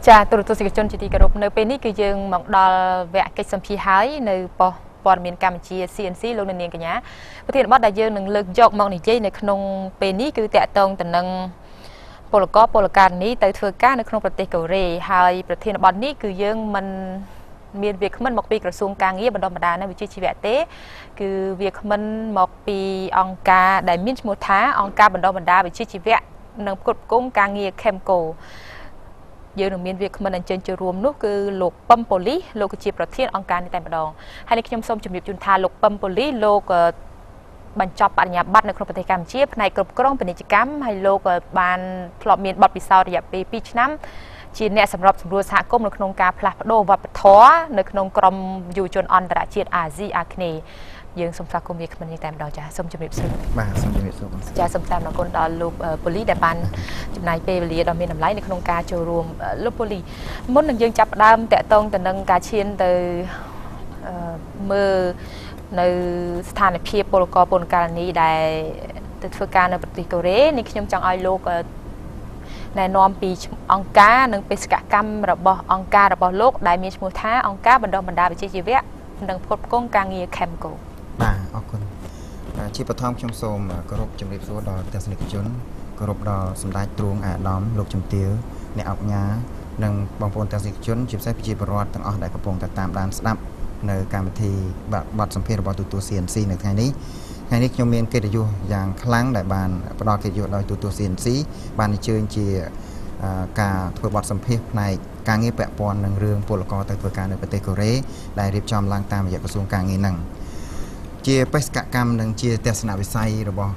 ចាទូរទស្សនិកជនជាទីគោរពនៅពេលនេះគឺយើងមកដល់វគ្គកិច្ចសម្ភារហើយនៅប៉ុស្តិ៍ព័ត៌មានកម្ពុជា CNC លោកនាងកញ្ញាប្រធានបទដែលយើងនឹងលើកយកមកនិយាយនៅក្នុងពេលនេះគឺតាក់ទងទៅនឹងពលករនេះទៅធ្វើការនៅក្នុងប្រទេសកូរ៉េហើយប្រធានបទនេះគឺយើងមិនមានវាគ្មិនមកពីក្រសួងការងារបណ្ដុះបណ្ដាលនិងវិជ្ជាជីវៈទេគឺវាគ្មិនមកពីអង្គការដែលមានឈ្មោះថាអង្គការបណ្ដុះបណ្ដាលវិជ្ជាជីវៈនិងផ្គត់ផ្គង់ការងារ CAMKO យើងនឹងមានវាគ្មិនអញ្ជើញចូលរួមនោះគឺលោកពឹមប៉ូលីសលោកជាប្រធានអង្គការនេះតែម្ដងហើយនេះខ្ញុំសូមជម្រាបជូនថាលោកពឹមប៉ូលីសលោកបញ្ចប់បរិញ្ញាបត្រនៅក្នុងប្រទេសកម្ពុជាផ្នែកគ្រប់គ្រងពាណិជ្ជកម្មហើយលោកបានធ្លាប់មានបទពិសោធន៍រយៈពេល2ឆ្នាំជាអ្នកសម្របសម្រួលសហគមន៍នៅក្នុងការផ្លាស់ប្ដូរវប្បធម៌នៅក្នុងក្រមយុវជនអន្តរជាតិអាស៊ីអាគ្នេយ៍យើងសូមស្វាគមន៍វាគ្មិននេះតែម្ដងចាសូមជម្រាបសួរបាទសូមជម្រាបសួរចាសូមតាមអរគុណដល់លោកប៉ូលីសដែលបានចំណាយពេលវេលាដ៏មានតម្លៃនៅក្នុងការចូលរួមលោកប៉ូលីសមុននឹងយើងចាប់ផ្ដើមតាក់ទងទៅនឹងការឈានទៅមើលនៅស្ថានភាពពលករពលករនេះដែលទៅធ្វើការនៅប្រទេសកូរ៉េនេះខ្ញុំចង់ឲ្យលោកណែនាំពីអង្គការនិងបេសកកម្មរបស់អង្គការរបស់លោកដែលមានឈ្មោះថាអង្គការបណ្ដុះបណ្ដាលវិជ្ជាជីវៈនិងផ្គត់ផ្គង់ការងារ CAMKO បាទអរគុណជាបឋមខ្ញុំសូមគោរពជំរាបសួរដល់ទស្សនិកជនគោរពដល់សម្ដេចទ្រង់អាដាមលោកជំទាវអ្នកអង្គការនិងបងប្អូនទស្សនិកជនជាពិសេសប្រជាពលរដ្ឋទាំងអស់ដែលកំពុងតែតាមដានស្ដាប់នៅកម្មវិធីបទសម្ភាសន៍របស់ទូត CNC នៅថ្ងៃនេះខ្ញុំមានកិត្តិយសយ៉ាងខ្លាំងដែលបានផ្ដល់កិត្តិយសដោយទូត CNC បានអញ្ជើញជាការធ្វើបទសម្ភាសន៍ផ្នែកការងារពាក់ព័ន្ធនឹងរឿងពលករទៅធ្វើការនៅប្រទេសកូរ៉េដែលរៀបចំឡើងតាមរយៈក្រសួងការងារនឹងជាបេសកកម្មនិងជាទស្សនវិស័យរបស់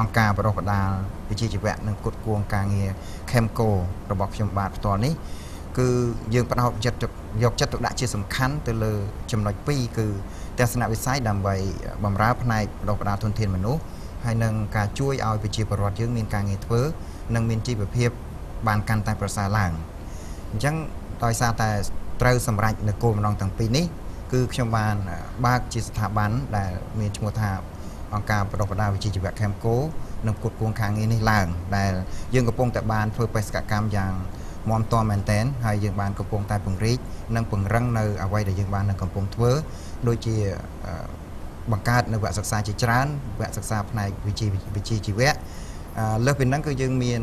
អង្គការបណ្ដុះបណ្ដាលវិជ្ជាជីវៈនិងផ្គត់ផ្គង់ការងារ CAMKO របស់ខ្ញុំបាទផ្ទាល់នេះគឺយើងបដោតយកចិត្តទុកដាក់ជាសំខាន់ទៅលើចំណុច2គឺទស្សនវិស័យដើម្បីបម្រើផ្នែកបណ្ដុះបណ្ដាលធនធានមនុស្សហើយនឹងការជួយឲ្យប្រជាពលរដ្ឋយើងមានការងារធ្វើនិងមានជីវភាពបានកាន់តែប្រសើរឡើងអញ្ចឹងដោយសារតែត្រូវសម្រេចនៅគោលបំណងទាំងពីរនេះគឺខ្ញុំបានបើកជាស្ថាប័នដែលមានឈ្មោះថាអង្គការបណ្ដុះបណ្ដាលវិជ្ជាជីវៈ CAMKO និងផ្គត់ផ្គង់ការងារនេះឡើងដែលយើងកំពុងតែបានធ្វើបេសកកម្មយ៉ាងមាំទាំមែនទែនហើយយើងបានកំពុងតែពង្រីកនិងពង្រឹងនៅអ្វីដែលយើងបាននឹងកំពុងធ្វើដូចជាបង្កើតនៅវគ្គសិក្សាជាច្រើនវគ្គសិក្សាផ្នែកវិជ្ជាជីវៈលើសពីហ្នឹងគឺយើងមាន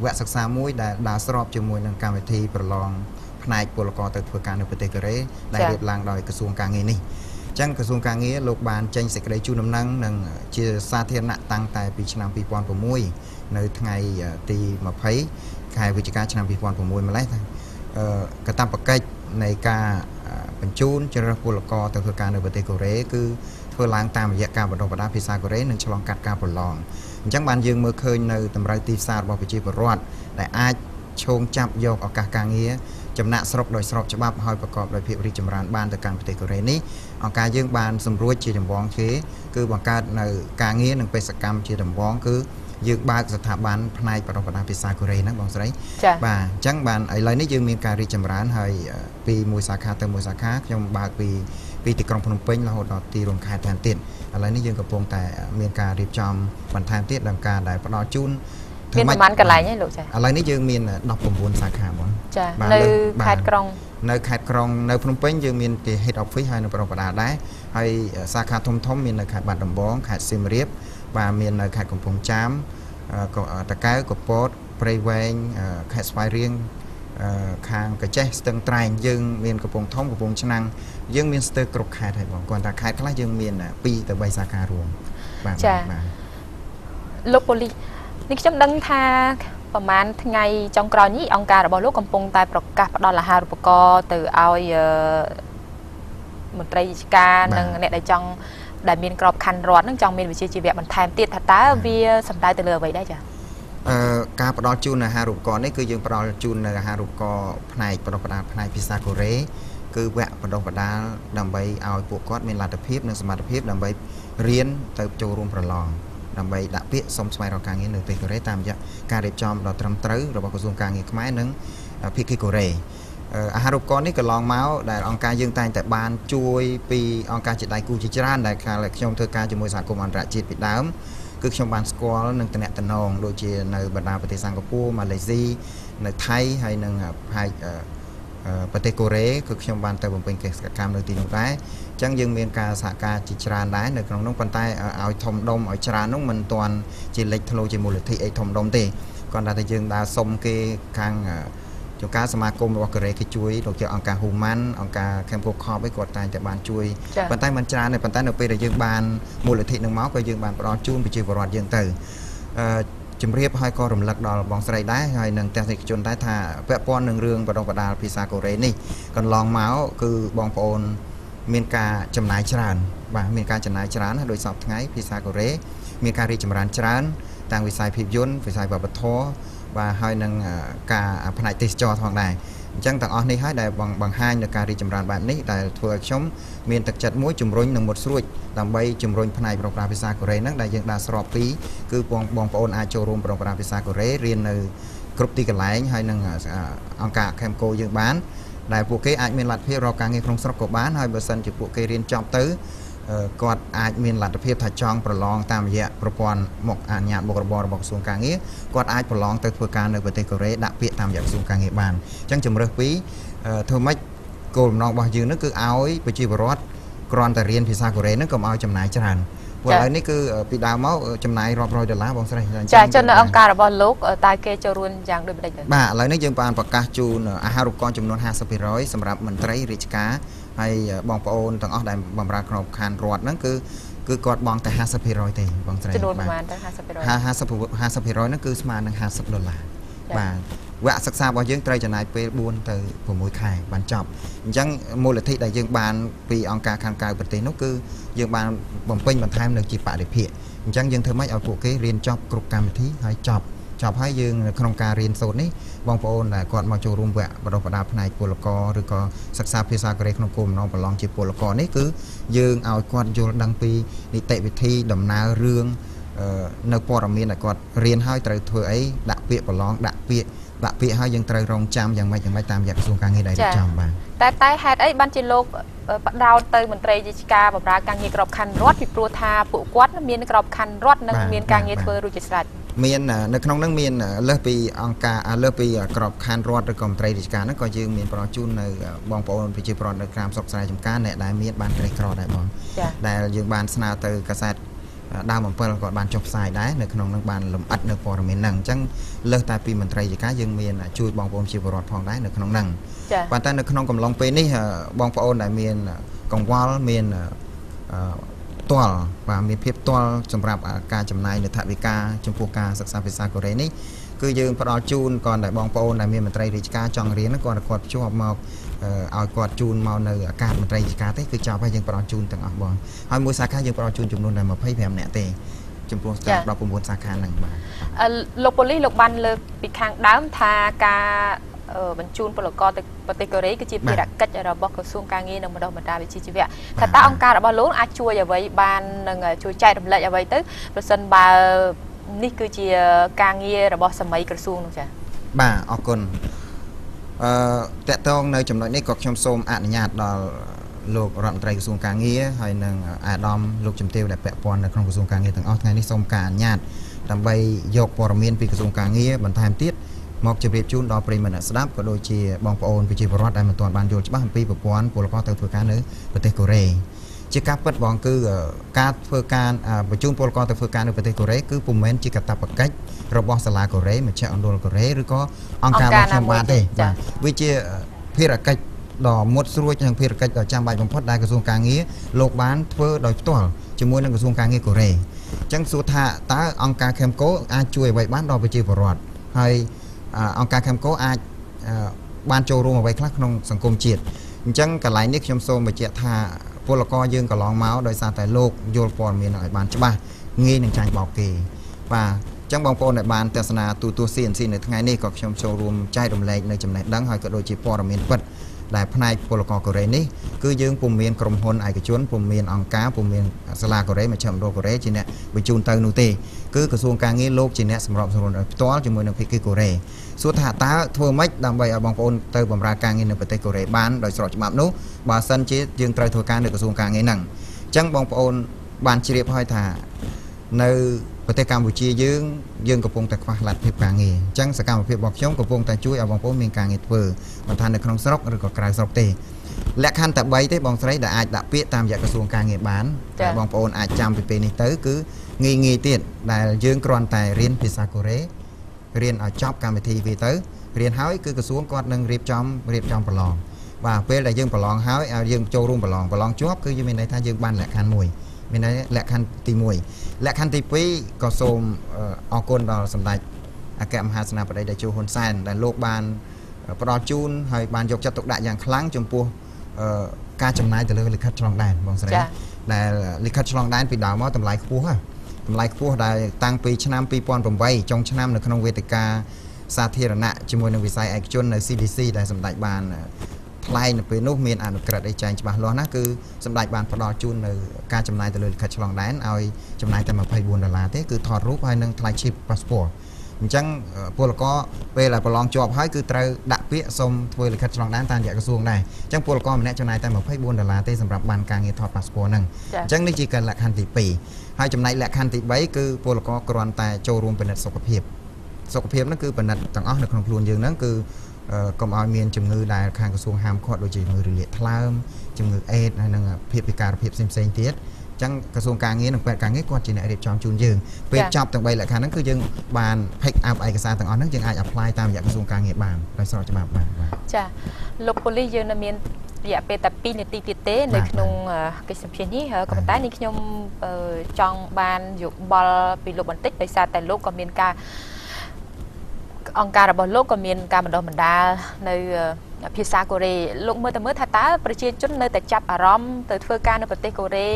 វគ្គសិក្សាមួយដែលដើរស្របជាមួយនឹងកម្មវិធីប្រឡងផ្នែកពលករទៅធ្វើការនៅប្រទេសកូរ៉េដែលរៀបឡើងដោយក្រសួងការងារនេះអញ្ចឹងក្រសួងការងារលោកបានចេញសេចក្តីជូនដំណឹងនិងជាសាធារណៈតាំងតែពីឆ្នាំ2006នៅថ្ងៃទី20ខែវិច្ឆិកាឆ្នាំ2006ម្លេះកាតព្វកិច្ចនៃការបញ្ជូនជ្រើសរើសពលករទៅធ្វើការនៅប្រទេសកូរ៉េគឺធ្វើឡើងតាមរយៈការបណ្ដុះបណ្ដាលភាសាកូរ៉េនិងឆ្លងកាត់ការប្រឡងអញ្ចឹងបានយើងមើលឃើញនៅតម្រូវទីផ្សាររបស់ប្រជាពលរដ្ឋដែលអាចឈោងចាប់យកឱកាសការងារចំណាក់ស្រុកដោយស្របច្បាប់ហើយប្រកបដោយភាពរីកចម្រើនបានទៅកាន់ប្រទេសកូរ៉េនេះអង្គការយើងបានសម្រួចជាចម្បងគឺបង្កើតនៅការងារនិងបេសកកម្មជាចម្បងគឺយើងបើកស្ថាប័នផ្នែកបណ្ដុះបណ្ដាលភាសាកូរ៉េហ្នឹងបងស្រីបាទអញ្ចឹងបានឥឡូវនេះយើងមានការរីកចម្រើនហើយពីមួយសាខាទៅមួយសាខាខ្ញុំបើកពីទីក្រុងភ្នំពេញរហូតដល់ទីរួមខេត្តថែមទៀតឥឡូវនេះយើងកំពុងតែមានការរៀបចំបន្ថែមទៀតដល់ការដែលផ្ដល់ជូនមានប្រហែលកន្លែងទេលោកចាឥឡូវនេះយើងមាន19សាខាបងចានៅខេត្តក្រុងនៅភ្នំពេញយើងមានទី Head Office ហើយនៅប្រវត្តិដែរហើយសាខាធំមាននៅខេត្តបាត់ដំបងខេត្តសៀមរាបបាទមាននៅខេត្តកំពង់ចាមតាកែវកពតព្រៃវែងខេត្តស្វាយរៀងខាងកាចេះស្ទឹងត្រែងយើងមានកំពង់ធំកំពង់ឆ្នាំងយើងមានស្ទើរគ្រប់ខេត្តហើយបងគាត់ថាខេត្តខ្លះយើងមាន2ទៅ3សាខារួមបាទចាលោកប៉ូលីសនេះខ្ញុំដឹងថាប្រហែលថ្ងៃចុងក្រោយនេះអង្គការរបស់លោកកំពុងតែប្រកាសផ្ដល់អាហារូបករណ៍ទៅឲ្យមន្ត្រីរាជការនិងអ្នកដែលមានក្របខ័ណ្ឌរដ្ឋនឹងចង់មានវិជ្ជាជីវៈបន្ថែមទៀតថាតើវាសំដៅទៅលើអ្វីដែរចាការផ្ដល់ជូនអាហារូបករណ៍នេះគឺយើងផ្ដល់ជូននៅអាហារូបករណ៍ផ្នែកបណ្ដុះបណ្ដាលផ្នែកភាសាកូរ៉េគឺវគ្គបណ្ដុះបណ្ដាលដើម្បីឲ្យពួកគាត់មានលទ្ធភាពនិងសមត្ថភាពដើម្បីរៀនទៅចូលរួមប្រឡងដើម្បីដាក់ពាក្យសុំស្វែងរកការងារនៅប្រទេសកូរ៉េតាមរយៈការរៀបចំដ៏ត្រឹមត្រូវរបស់ក្រសួងការងារខ្មែរនិងភាគីកូរ៉េអាហារូបករណ៍នេះកន្លងមកដែលអង្គការយើងតែងតែបានជួយពីអង្គការជាដៃគូជាច្រើនដែលខ្ញុំធ្វើការជាមួយសហគមន៍អន្តរជាតិពីដើម គឺខ្ញុំបានស្គាល់នឹងតំណែងដូចជានៅបណ្ដាប្រទេសសិង្ហបុរីម៉ាឡេស៊ីនៅថៃហើយនឹងផែកប្រទេសកូរ៉េគឺខ្ញុំបានទៅបំពេញកិច្ចកម្មនៅទីនោះដែរអញ្ចឹងយើងមានការសហការជាច្រើនដែរនៅក្នុងនោះប៉ុន្តែឲ្យធំដុំឲ្យច្រើននោះមិនទាន់ជាលេចធ្លោជាមូលនិធិអីធំដុំទេគាត់ថាយើងដើរសុំគេខាងជួនកាលសមាគមរបស់កូរ៉េគេជួយដូចជាអង្គការ Human អង្គការ CAMKO ឯគាត់តែងតែបានជួយប៉ុន្តែមិនច្រើនទេប៉ុន្តែនៅពេលដែលយើងបានមូលនិធិនឹងមកក៏យើងបានផ្ដល់ជូនប្រជាពលរដ្ឋយើងទៅជំរាបឲ្យក៏រំលឹកដល់បងស្រីដែរហើយនឹងទស្សនិកជនដែរថាពាក់ព័ន្ធនឹងរឿងបដិបដាលភាសាកូរ៉េនេះកន្លងមកគឺបងប្អូនមានការចំណាយច្រើនបាទមានការចំណាយច្រើនដោយសពថ្ងៃភាសាកូរ៉េមានការរីកចម្រើនច្រើនទាំងវិស័យភាពយន្តវិស័យវប្បធម៌បាទហើយនឹងការផ្នែកទេសចរផងដែរអញ្ចឹងទាំងអស់នេះហើយដែលបង្ហាញនៅការរីកចម្រើនបែបនេះដែលធ្វើឲ្យខ្ញុំមានទឹកចិត្តមួយជំរុញនឹងមុតស្រួចដើម្បីជំរុញផ្នែកប្រព័ន្ធភាសាកូរ៉េហ្នឹងដែលយើងដាក់ស្របពីគឺបងប្អូនអាចចូលរួមប្រព័ន្ធភាសាកូរ៉េរៀននៅគ្រប់ទីកន្លែងហើយនឹងអង្គការ CAMKO យើងបានដែលពួកគេអាចមានលទ្ធភាពរកការងារក្នុងស្រុកក៏បានហើយបើសិនជាពួកគេរៀនចប់ទៅគាត់អាចមានលទ្ធភាពថាចង់ប្រឡងតាមរយៈប្រព័ន្ធមកអនុញ្ញាតមុខរបររបស់ក្រសួងការងារគាត់អាចប្រឡងទៅធ្វើការនៅប្រទេសកូរ៉េដាក់ពាក្យតាមរយៈក្រសួងការងារបានអញ្ចឹងជំរើសពីធ្វើម៉េចគោលបំណងរបស់យើងនឹងគឺឲ្យប្រជាពលរដ្ឋគ្រាន់តែរៀនភាសាកូរ៉េនឹងកុំឲ្យចំណាយច្រើនព្រោះឥឡូវនេះគឺពីដើមមកចំណាយរាប់រយដុល្លារបងស្រីចាចុះនៅអង្គការរបស់លោកតើគេចូលរួមយ៉ាងដូចម្ដេចបាទឥឡូវនេះយើងបានប្រកាសជូនអាហារូបករណ៍ចំនួន 50% សម្រាប់មន្ត្រីរាជការហើយបងប្អូនទាំងអស់ដែលបម្រើក្នុងខានរដ្ឋហ្នឹងគឺគាត់បង់តែ 50% ទេបងស្រីចំនួនប្រហែលទៅ 50% 50% ហ្នឹងគឺស្មើនឹង$50បាទវគ្គសិក្សារបស់យើងត្រូវចំណាយពេល4ទៅ6ខែបានចប់អញ្ចឹងមូលនិធិដែលយើងបានពីអង្គការខាងក្រៅប្រទេសនោះគឺយើងបានបំពេញបន្ថែមនៅជាបរិភាគអញ្ចឹងយើងធ្វើម៉េចឲ្យពួកគេរៀនចប់គ្រប់កម្មវិធីហើយចប់ហើយយើងក្នុងការរៀនសូត្រនេះបងប្អូនដែលគាត់មកចូលរួមវគ្គបណ្ដុះបណ្ដាលផ្នែកពលករឬក៏សិក្សាភាសាកូរ៉េក្នុងគោលបំណងប្រឡងជាពលករនេះគឺយើងឲ្យគាត់យល់ដឹងពីនីតិវិធីដំណើររឿងនៅព័ត៌មានដែលគាត់រៀនហើយត្រូវធ្វើអីដាក់ពាក្យប្រឡងដាក់ពាក្យហើយយើងត្រូវរងចាំយ៉ាងម៉េចតាមរយៈក្រសួងការងារដែលរៀបចំបាទតែហេតុអីបានជាលោកបដោតទៅមន្ត្រីរាជការបម្រើការងារក្របខ័ណ្ឌរដ្ឋពីព្រោះថាពួកគាត់មានក្របខ័ណ្ឌរដ្ឋនិងមានការងារធ្វើរួចជាស្រេចមាននៅក្នុងហ្នឹងមានលើសពីអង្គការលើសពីក្របខ័ណ្ឌរដ្ឋឬក៏មន្ត្រីរាជការហ្នឹងក៏យើងមានផ្ដល់ជូននៅបងប្អូនប្រជាពលរដ្ឋនៅក្រៅស្រុកស្រែចម្ការអ្នកដែលមានបានក្រីក្រដែរបងដែលយើងបានស្នើទៅកាសែតដើម7គាត់បានចុះផ្សាយដែរនៅក្នុងនឹងបានលំអិតនៅព័ត៌មានហ្នឹងអញ្ចឹងលើសតែពីមន្ត្រីរាជការយើងមានជួយបងប្អូនជាពលរដ្ឋផងដែរនៅក្នុងហ្នឹងប៉ុន្តែនៅក្នុងកំឡុងពេលនេះបងប្អូនដែលមានកង្វល់មានទាល់បាទមានភាពទាល់សម្រាប់ការចំណាយនៅថវិកាចំពោះការសិក្សាភាសាកូរ៉េនេះគឺយើងផ្ដល់ជូនគាត់តែបងប្អូនដែលមានមន្ត្រីរាជការចង់រៀនគាត់ភ្ជាប់មកឲ្យគាត់ជូនមកនៅអាកាសមន្ត្រីរាជការទេគឺចប់ហើយយើងផ្ដល់ជូនទាំងអស់បងហើយមួយសាខាយើងផ្ដល់ជូនចំនួនតែ25នាក់ទេចំពោះស្ទើរ19សាខាហ្នឹងបាទលោកប៉ូលីសលោកបានលើកពីខាងដើមថាការបញ្ជូនពលករទៅប្រទេសកូរ៉េគឺជាភារកិច្ចរបស់ក្រសួងការងារនិងបណ្ដុះបណ្ដាលវិជ្ជាជីវៈថាតើអង្គការរបស់លោកអាចជួយអ្វីបាននឹងជួយចែករំលែកអ្វីទៅប្រសិនបើនេះគឺជាការងាររបស់សម័យក្រសួងនោះចា៎បាទអរគុណតកតងនៅចំណុចនេះក៏ខ្ញុំសូមអនុញ្ញាតដល់លោករដ្ឋមន្ត្រីក្រសួងការងារហើយនិងអាដាមលោកជំទាវដែលពាក់ព័ន្ធនៅក្នុងក្រសួងការងារទាំងអស់ថ្ងៃនេះសូមការអនុញ្ញាតដើម្បីយកព័ត៌មានពីក្រសួងការងារបន្ថែមទៀតមកជម្រាបជូនដល់ប្រិយមិត្តអ្នកស្ដាប់ក៏ដូចជាបងប្អូនប្រជាពលរដ្ឋដែលមិនទាន់បានយល់ច្បាស់អំពីប្រព័ន្ធពលករទៅធ្វើការនៅប្រទេសកូរ៉េជាការពិតបងគឺការធ្វើការបញ្ជូនពលករទៅធ្វើការនៅប្រទេសកូរ៉េគឺពុំមែនជាកាតព្វកិច្ចរបស់សាលាកូរ៉េមជ្ឈមណ្ឌលកូរ៉េឬក៏អង្គការរបស់ខ្ញុំបានទេបាទវាជាភារកិច្ចដ៏មុតស្រួចនិងភារកិច្ចដ៏ចាំបាច់បំផុតដែលក្រសួងការងារលោកបានធ្វើដោយផ្ទាល់ជាមួយនឹងក្រសួងការងារកូរ៉េអញ្ចឹងសួរថាតើអង្គការ CAMKO អាចជួយអ្វីបានដល់ប្រជាពលរដ្ឋហើយអង្គការ CAMKO អាចបានចូលរួមអ្វីខ្លះក្នុងសង្គមជាតិអញ្ចឹងកន្លែងនេះខ្ញុំសូមបញ្ជាក់ថាពលករយើងកន្លងមកដោយសារតែលោកយល់ព័ត៌មានឲ្យបានច្បាស់ងាយនឹងចាញ់បោកគេបាទអញ្ចឹងបងប្អូនដែលបានទស្សនាទូទស្សន៍ CNC នៅថ្ងៃនេះក៏ខ្ញុំចូលរួមចែករំលែកនៅចំណេះដឹងហើយក៏ដូចជាព័ត៌មានពិតដែលផ្នែកពលករកូរ៉េនេះគឺយើងពុំមានក្រុមហ៊ុនឯកជនពុំមានអង្គការពុំមានសាលាកូរ៉េមជ្ឈមណ្ឌលកូរ៉េជាអ្នកបញ្ជូនទៅនោះទេគឺក្រសួងការងារលោកជាអ្នកសម្របសម្រួលដោយផ្ទាល់ជាមួយនឹងភាគីកូរ៉េសួរថាតើធ្វើម៉េចដើម្បីឲ្យបងប្អូនទៅបម្រើការងារនៅប្រទេសកូរ៉េបានដោយស្របច្បាប់នោះបើសិនជាយើងត្រូវធ្វើការនៅក្រសួងការងារហ្នឹងអញ្ចឹងបងប្អូនបានជ្រាបហើយថា នៅប្រទេសកម្ពុជាយើងកំពុងតែខ្វះលទ្ធភាពការងារអញ្ចឹងសកម្មភាពរបស់ខ្ញុំកំពុងតែជួយឲ្យបងប្អូនមានការងារធ្វើមិនថានៅក្នុងស្រុកឬក៏ក្រៅស្រុកទេលក្ខខណ្ឌតែ3ទេបងស្រីដែលអាចដាក់ពាក្យតាមរយៈក្រសួងការងារបានតែបងប្អូនអាចចាំពីពេលនេះទៅគឺងាយទៀតដែលយើងគ្រាន់តែរៀនភាសាកូរ៉េរៀនឲ្យចប់កម្មវិធីវាទៅរៀនហើយគឺក្រសួងគាត់នឹងរៀបចំប្រឡងបាទពេលដែលយើងប្រឡងហើយឲ្យយើងចូលរួមប្រឡងជាប់គឺយើងមានន័យថាយើងបានលក្ខខណ្ឌមួយមានន័យលក្ខខណ្ឌទី1លក្ខខណ្ឌទី2ក៏សូមអរគុណដល់សម្ដេចអគ្គមហាសេនាបតីតេជោហ៊ុនសែនដែលលោកបានផ្ដល់ជូនហើយបានយកចិត្តទុកដាក់យ៉ាងខ្លាំងចំពោះការចំណាយទៅលើលិខិតឆ្លងដែនបងស្រីដែលលិខិតឆ្លងដែនពីដើមមកតម្លៃខ្ពស់តម្លៃខ្ពស់ដែលតាំងពីឆ្នាំ2008ចុងឆ្នាំនៅក្នុងវេទិកាសាធារណៈជាមួយនឹងវិស័យឯកជននៅ CDC ដែលសម្ដេចបានថ្លែងនៅពេលនោះមានអនុក្រឹត្យឯចែងច្បាស់លាស់ណាគឺសម្ដេចបានផ្ដល់ជូននៅការចំណាយទៅលើលិខិតឆ្លងដែនឲ្យចំណាយតែ$24ទេគឺថតរូបហើយនឹងថ្លៃ chip passport អញ្ចឹងពលករពេលដែលប្រឡងជាប់ហើយគឺត្រូវដាក់ពាក្យសុំធ្វើលិខិតឆ្លងដែនតាមរយៈក្រសួងដែរអញ្ចឹងពលករម្នាក់ចំណាយតែ$24ទេសម្រាប់បានការងារថត passport ហ្នឹងអញ្ចឹងនេះជាការលក្ខខណ្ឌទី2ហើយចំណែកលក្ខខណ្ឌទី3គឺពលករគ្រាន់តែចូលរួមពិនិត្យសុខភាពហ្នឹងគឺពិនិត្យទាំងអស់នៅក្នុងខ្លួនយើងហ្នឹងគឺកុំឲ្យមានជំងឺដែលខាងក្រសួងហាមឃាត់ដូចជាជំងឺរលាកថ្លើមជំងឺអេដហើយនឹងភាពពិការភាពផ្សេងទៀតអញ្ចឹងក្រសួងការងារនិងពេទ្យការងារគាត់ជាអ្នករៀបចំជូនយើងពេលចប់ទាំង3លក្ខខណ្ឌហ្នឹងគឺយើងបាន pick up ឯកសារទាំងអស់ហ្នឹងយើងអាច apply តាមរយៈក្រសួងការងារបានដោយស្របច្បាប់បាទចាលោកប៉ូលីសយើងនៅមានរយៈពេលតែ2នាទីទៀតទេនៅក្នុងកិច្ចសម្ភាសន៍នេះក៏ប៉ុន្តែនេះខ្ញុំចង់បានយោបល់ពីលោកបន្តិចដោយសារតែលោកក៏មានការអង្គការរបស់លោកក៏មានការបណ្ដុះបណ្ដាលនៅភាសាកូរ៉េលោកមើលថាតើប្រជាជននៅតែចាប់អារម្មណ៍ទៅធ្វើការនៅប្រទេសកូរ៉េ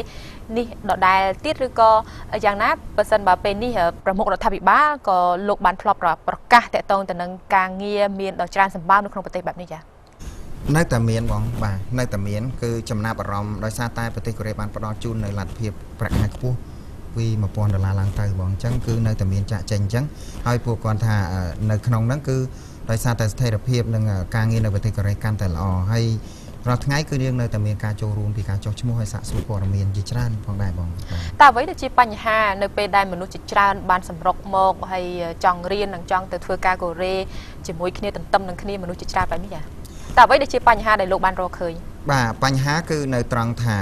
នេះដដែលទៀតឬក៏យ៉ាងណាបើសិនបើពេលនេះប្រមុខរដ្ឋាភិបាលក៏លោកបានធ្លាប់ប្រកាសតាក់ទងទៅនឹងការងារមានដ៏ច្រើនសម្បើមនៅក្នុងប្រទេសបែបនេះចានៅតែមានបងបាទនៅតែមានគឺចំណាប់អារម្មណ៍ដោយសារតែប្រទេសកូរ៉េបានផ្ដល់ជូននៅលទ្ធភាពប្រាក់ខែខ្ពស់ពី$1000ឡើងទៅបងអញ្ចឹងគឺនៅតែមានចាក់ចេញអញ្ចឹងហើយពួកគាត់ថានៅក្នុងហ្នឹងគឺដោយសារតែស្ថិរភាពនិងការងារនៅប្រទេសកូរ៉េកាន់តែល្អហើយរាល់ថ្ងៃគឺយើងនៅតែមានការចូលរួមពីការចុះឈ្មោះហើយសាកសួរព័ត៌មានជាច្រើនផងដែរបងតើអ្វីដែលជាបញ្ហានៅពេលដែលមនុស្សជាច្រើនបានសម្រុកមកហើយចង់រៀននិងចង់ទៅធ្វើការកូរ៉េជាមួយគ្នាទន្ទឹមនឹងគ្នាមនុស្សជាច្រើនបែបនេះចាតើអ្វីដែលជាបញ្ហាដែលលោកបានរកឃើញបាទបញ្ហាគឺនៅត្រង់ថា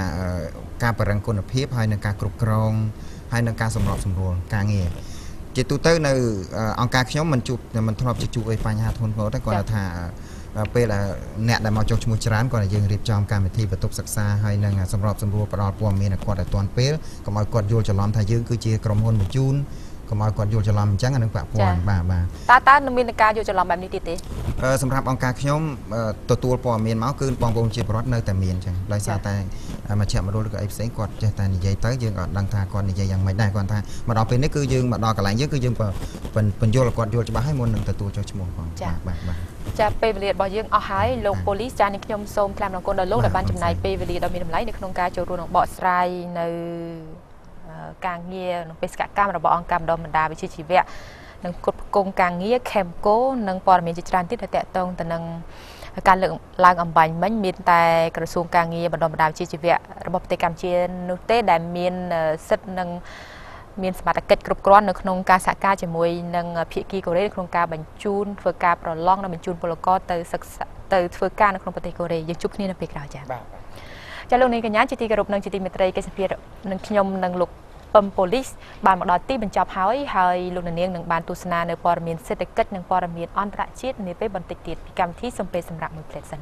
ការបរិញ្ញគុណភាពហើយនឹងការគ្រប់គ្រងហើយនឹងការសម្របសម្រួលការងារជាទូទៅនៅអង្គការខ្ញុំមិនធ្លាប់ជួបបញ្ហាធ្ងន់ធ្ងរទេគាត់ថាពេលអ្នកដែលមកចុះឈ្មោះច្រើនគាត់ឲ្យយើងរៀបចំកម្មវិធីបន្ទប់សិក្សាហើយនឹងសម្របសម្រួលផ្ដល់ព័ត៌មានឲ្យគាត់ឲ្យទាន់ពេលកុំឲ្យគាត់យល់ច្រឡំថាយើងគឺជាក្រុមហ៊ុនបញ្ជូនកុំឲ្យគាត់យល់ច្រឡំអញ្ចឹងអានឹងពាក់ព័ន្ធបាទតើនៅមានការយល់ច្រឡំបែបនេះទៀតទេសម្រាប់អង្គការខ្ញុំទទួលព័ត៌មានមកគឺបងប្អូនជាពលរដ្ឋនៅតែមានអញ្ចឹងដោយសារតែមជ្ឈមណ្ឌលឬក៏អីផ្សេងគាត់ចេះតែនិយាយទៅយើងក៏ដឹងថាគាត់និយាយយ៉ាងម៉េចដែរគាត់ថាមកដល់ពេលនេះគឺយើងមកដល់កន្លែងយើងគឺយើងបញ្យល់ឲ្យគាត់យល់ច្បាស់ហើយមុននឹងទទួលចុះឈ្មោះផងបាទចាពេលវេលារបស់យើងអស់ហើយលោកប៉ូលីសចានេះខ្ញុំសូមថ្លែងអំណរគុណដល់លោកដែលបានចំណាយពេលវេលាដ៏មានតម្លៃនៅក្នុងការចូលរួមនិងបកស្រាយនៅការងារបេសកកម្មរបស់អង្គការបណ្ដុះបណ្ដាលវិជ្ជាជីវៈនិងគ្រប់គ្រងការងារ CAMKO និងព័ត៌មានជាច្រើនទៀតដែលតាក់ទងទៅនឹងការលើកឡើងអំបញ្ញមិញមានតែក្រសួងការងារបណ្ដុះបណ្ដាលវិជ្ជាជីវៈរបស់ប្រទេសកម្ពុជានោះទេដែលមានសិទ្ធិនិងមានសមត្ថកិច្ចគ្រប់គ្រាន់នៅក្នុងការសហការជាមួយនឹងភាគីកូរ៉េក្នុងការបញ្ជូនធ្វើការប្រឡងនិងបញ្ជូនពលករទៅសិក្សាទៅធ្វើការនៅក្នុងប្រទេសកូរ៉េយើងជួបគ្នានៅពេលក្រោយចា៎ចាលោកនាងកញ្ញាជាទីគោរពនិងជាទីមេត្រីកិច្ចសម្ភារនឹងខ្ញុំនិងលោកពំប៉ូលីសបានមកដល់ទីបញ្ចប់ហើយលោកនាងនឹងបានទស្សនានៅព័ត៌មានសេដ្ឋកិច្ចនិងព័ត៌មានអន្តរជាតិនាពេលបន្តិចទៀតពីកម្មវិធីសំពេសម្រាប់មួយផ្លែសិន